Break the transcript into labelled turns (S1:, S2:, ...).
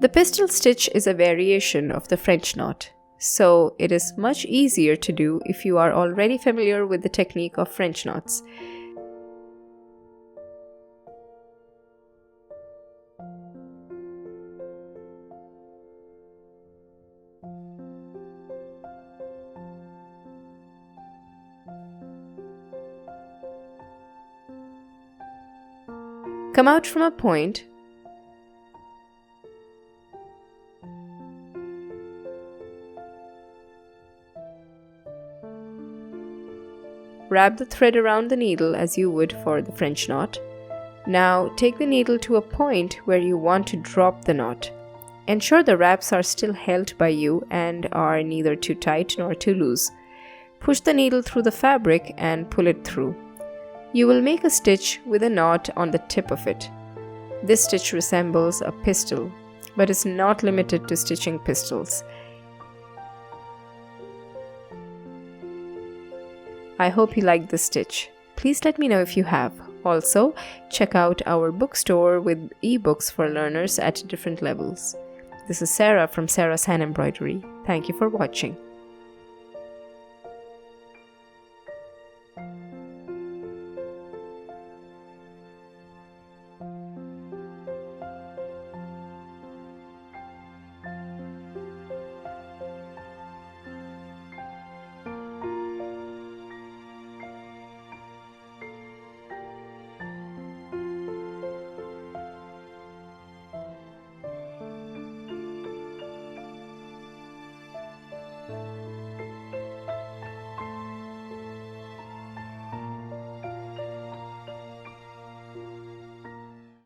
S1: The pistil stitch is a variation of the French knot, so it is much easier to do if you are already familiar with the technique of French knots. Come out from a point, wrap the thread around the needle as you would for the French knot. Now take the needle to a point where you want to drop the knot. Ensure the wraps are still held by you and are neither too tight nor too loose. Push the needle through the fabric and pull it through. You will make a stitch with a knot on the tip of it. This stitch resembles a pistil, but is not limited to stitching pistils. I hope you liked this stitch. Please let me know if you have. Also, check out our bookstore with ebooks for learners at different levels. This is Sarah from Sarah's Hand Embroidery. Thank you for watching.